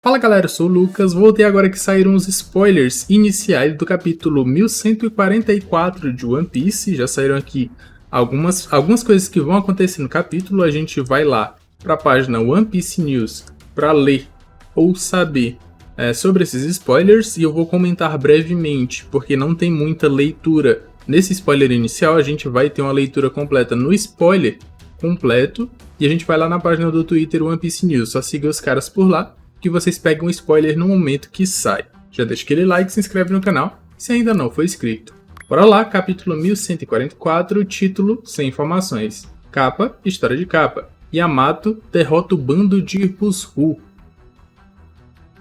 Fala galera, eu sou o Lucas, voltei agora que saíram os spoilers iniciais do capítulo 1144 de One Piece. Já saíram aqui algumas coisas que vão acontecer no capítulo. A gente vai lá para a página One Piece News para ler ou saber sobre esses spoilers, e eu vou comentar brevemente, porque não tem muita leitura nesse spoiler inicial. A gente vai ter uma leitura completa no spoiler completo, e a gente vai lá na página do Twitter One Piece News. Só siga os caras por lá que vocês pegam um spoiler no momento que sai. Já deixa aquele like, se inscreve no canal se ainda não for inscrito. Bora lá, capítulo 1144, título sem informações. Capa, história de capa. Yamato derrota o bando de Ruzu.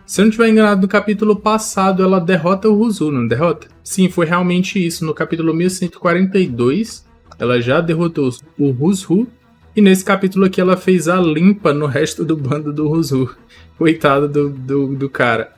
Se eu não estiver enganado, no capítulo passado ela derrota o Ruzu, não derrota? Sim, foi realmente isso. No capítulo 1142 ela já derrotou o Ruzu, e nesse capítulo aqui ela fez a limpa no resto do bando do Ruzu. Coitado do cara.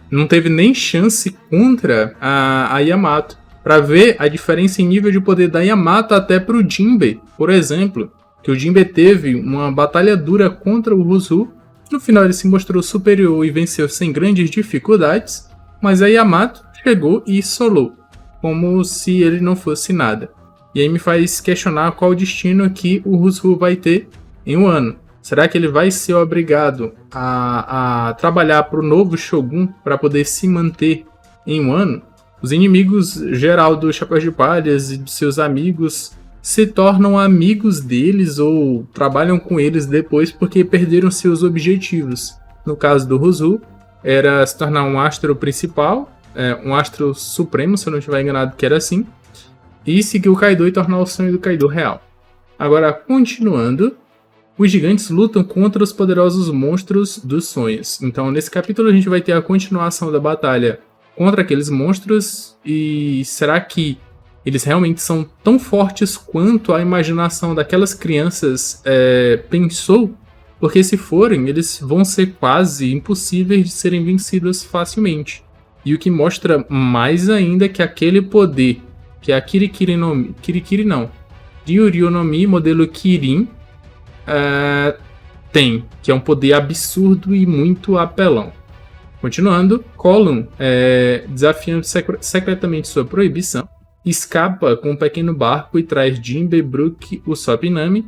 Não teve nem chance contra a Yamato. Pra ver a diferença em nível de poder da Yamato até pro Jinbe, por exemplo. Que o Jinbe teve uma batalha dura contra o Ruzu. No final ele se mostrou superior e venceu sem grandes dificuldades. Mas a Yamato chegou e solou, como se ele não fosse nada. E aí me faz questionar qual o destino que o Ruzu vai ter em um ano. Será que ele vai ser obrigado a trabalhar para o novo Shogun para poder se manter em um ano? Os inimigos geral do Chapéu de Palhas e de seus amigos se tornam amigos deles ou trabalham com eles depois porque perderam seus objetivos. No caso do Ruzu, era se tornar um astro principal, um astro supremo, se eu não estiver enganado que era assim, e seguir o Kaido e tornar o sonho do Kaido real. Agora, continuando, os gigantes lutam contra os poderosos monstros dos sonhos. Então, nesse capítulo a gente vai ter a continuação da batalha contra aqueles monstros. E será que eles realmente são tão fortes quanto a imaginação daquelas crianças pensou? Porque se forem, eles vão ser quase impossíveis de serem vencidos facilmente. E o que mostra mais ainda que aquele poder, que é a Kirikiri não, Ryuryu no Mi, modelo Kirin, tem, que é um poder absurdo e muito apelão. Continuando, Column, desafiando secretamente sua proibição, escapa com um pequeno barco e traz Jinbe, Brook, Usopp e Nami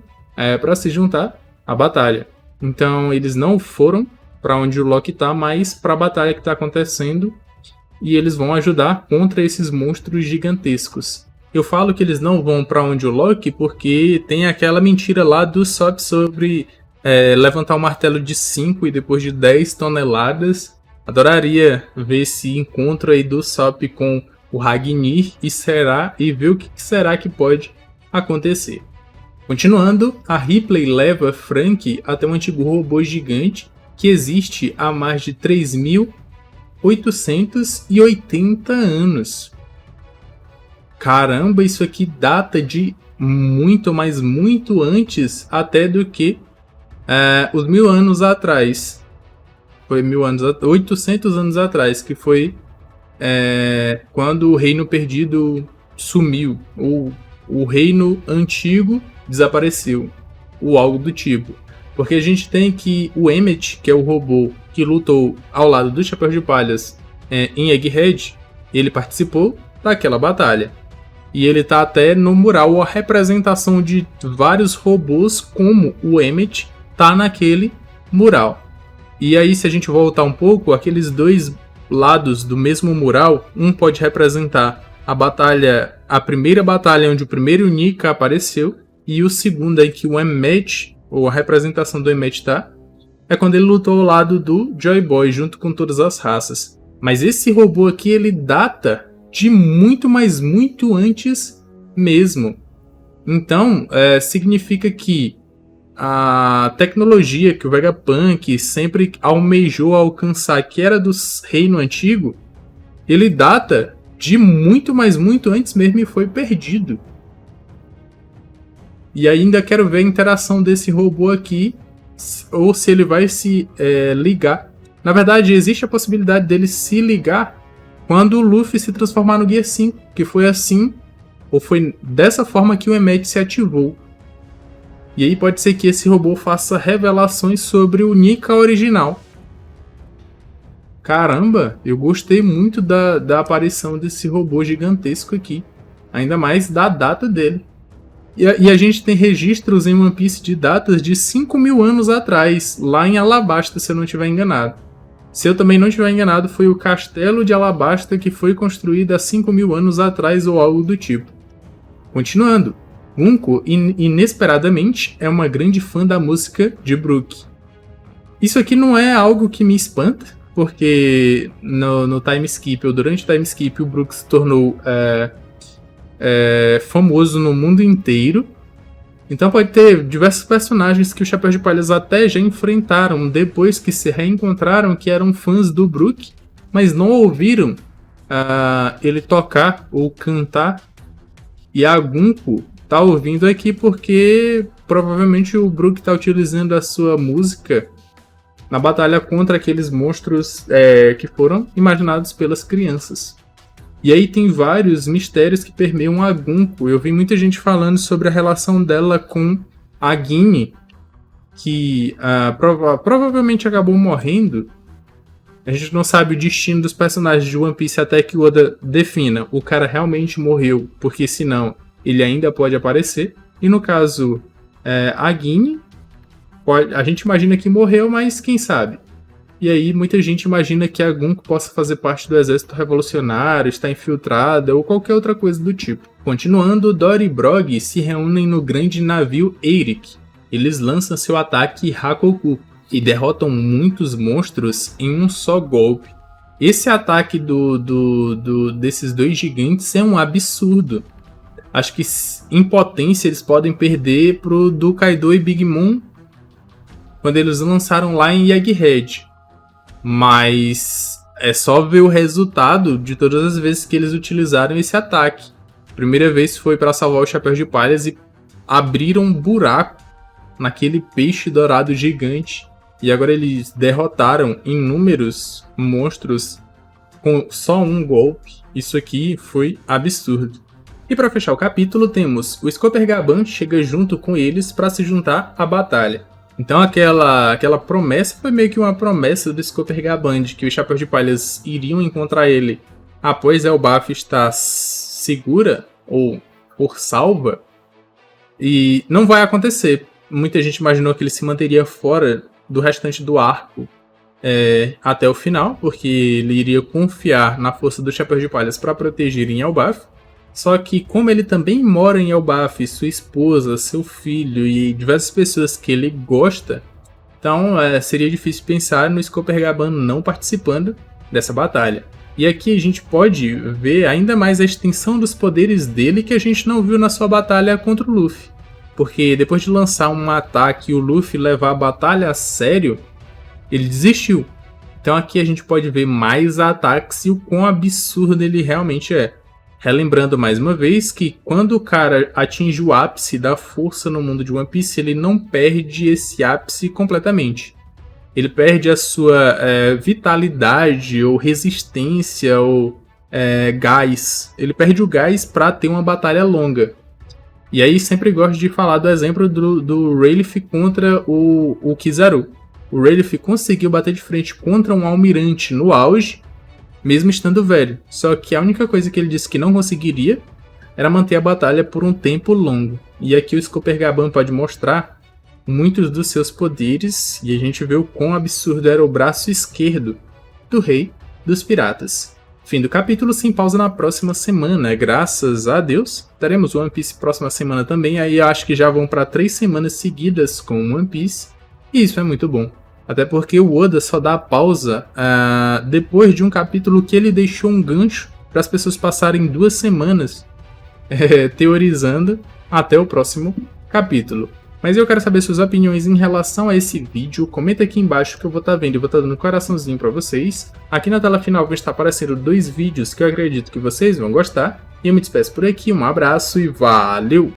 para se juntar à batalha. Então eles não foram para onde o Loki está, mas para a batalha que está acontecendo, e eles vão ajudar contra esses monstros gigantescos. Eu falo que eles não vão para onde o Loki porque tem aquela mentira lá do Usopp sobre levantar um martelo de 5 e depois de 10 toneladas. Adoraria ver esse encontro aí do Usopp com o Ragnir e ver o que será que pode acontecer. Continuando, a Ripley leva Franky até um antigo robô gigante que existe há mais de 3.880 anos. Caramba, isso aqui data de muito, mas muito antes até do que os 1000 anos atrás. Foi 800 anos atrás, que foi quando o Reino Perdido sumiu, ou o Reino Antigo desapareceu, ou algo do tipo. Porque a gente tem que o Emmet, que é o robô que lutou ao lado do Chapéu de Palhas em Egghead, ele participou daquela batalha. E ele tá até no mural, a representação de vários robôs como o Emmet tá naquele mural. E aí, se a gente voltar um pouco, aqueles dois lados do mesmo mural, um pode representar a primeira batalha onde o primeiro Nika apareceu, e o segundo aí que o Emmet, ou a representação do Emmet tá, é quando ele lutou ao lado do Joy Boy, junto com todas as raças. Mas esse robô aqui, ele data de muito, mas muito antes mesmo. Então, significa que a tecnologia que o Vegapunk sempre almejou alcançar, que era do Reino Antigo, ele data de muito, mas muito antes mesmo e foi perdido. E ainda quero ver a interação desse robô aqui, ou se ele vai se ligar. Na verdade, existe a possibilidade dele se ligar quando o Luffy se transformar no Gear 5, que foi assim, ou foi dessa forma que o Emmet se ativou. E aí pode ser que esse robô faça revelações sobre o Nika original. Caramba, eu gostei muito da aparição desse robô gigantesco aqui. Ainda mais da data dele. E a gente tem registros em One Piece de datas de 5.000 anos atrás, lá em Alabasta, se eu não estiver enganado. Se eu também não estiver enganado, foi o castelo de Alabasta que foi construído há 5.000 anos atrás ou algo do tipo. Continuando, Gunko, inesperadamente, é uma grande fã da música de Brook. Isso aqui não é algo que me espanta, porque no time skip, ou durante o time skip, o Brook se tornou famoso no mundo inteiro. Então pode ter diversos personagens que os Chapéus de Palhas até já enfrentaram depois que se reencontraram, que eram fãs do Brook, mas não ouviram ele tocar ou cantar. E a Gunko tá ouvindo aqui porque provavelmente o Brook tá utilizando a sua música na batalha contra aqueles monstros que foram imaginados pelas crianças. E aí tem vários mistérios que permeiam a Gunko. Eu vi muita gente falando sobre a relação dela com a Guine, que provavelmente acabou morrendo. A gente não sabe o destino dos personagens de One Piece até que o Oda defina. O cara realmente morreu, porque senão ele ainda pode aparecer. E no caso, a Guine, a gente imagina que morreu, mas quem sabe? E aí muita gente imagina que a Gunko possa fazer parte do exército revolucionário, estar infiltrada ou qualquer outra coisa do tipo. Continuando, Dory e Brog se reúnem no grande navio Eirik. Eles lançam seu ataque Hakoku e derrotam muitos monstros em um só golpe. Esse ataque desses dois gigantes é um absurdo. Acho que em potência eles podem perder pro do Kaido e Big Mom quando eles lançaram lá em Egghead. Mas é só ver o resultado de todas as vezes que eles utilizaram esse ataque. A primeira vez foi para salvar os Chapéus de Palhas e abriram um buraco naquele peixe dourado gigante. E agora eles derrotaram inúmeros monstros com só um golpe. Isso aqui foi absurdo. E para fechar o capítulo temos o Scopergaban chega junto com eles para se juntar à batalha. Então aquela promessa foi meio que uma promessa do Scopergaban de que os Chapéus de Palhas iriam encontrar ele após Elbaf estar segura ou por salva. E não vai acontecer. Muita gente imaginou que ele se manteria fora do restante do arco até o final, porque ele iria confiar na força dos Chapéus de Palhas para protegerem Elbaf. Só que como ele também mora em Elbaf, sua esposa, seu filho e diversas pessoas que ele gosta, então seria difícil pensar no Scopergaban não participando dessa batalha. E aqui a gente pode ver ainda mais a extensão dos poderes dele que a gente não viu na sua batalha contra o Luffy. Porque depois de lançar um ataque e o Luffy levar a batalha a sério, ele desistiu. Então aqui a gente pode ver mais ataques e o quão absurdo ele realmente é. Relembrando mais uma vez que quando o cara atinge o ápice da força no mundo de One Piece, ele não perde esse ápice completamente. Ele perde a sua vitalidade ou resistência ou gás. Ele perde o gás para ter uma batalha longa. E aí sempre gosto de falar do exemplo do Rayleigh contra o Kizaru. O Rayleigh conseguiu bater de frente contra um almirante no auge, mesmo estando velho. Só que a única coisa que ele disse que não conseguiria era manter a batalha por um tempo longo. E aqui o Scopergaban pode mostrar muitos dos seus poderes, e a gente vê o quão absurdo era o braço esquerdo do Rei dos Piratas. Fim do capítulo, sem pausa na próxima semana, graças a Deus. Teremos One Piece próxima semana também, aí eu acho que já vão para 3 semanas seguidas com One Piece, e isso é muito bom. Até porque o Oda só dá pausa depois de um capítulo que ele deixou um gancho para as pessoas passarem 2 semanas teorizando até o próximo capítulo. Mas eu quero saber suas opiniões em relação a esse vídeo. Comenta aqui embaixo que eu vou estar vendo e vou estar dando um coraçãozinho para vocês. Aqui na tela final vão estar aparecendo 2 vídeos que eu acredito que vocês vão gostar. E eu me despeço por aqui, um abraço e valeu!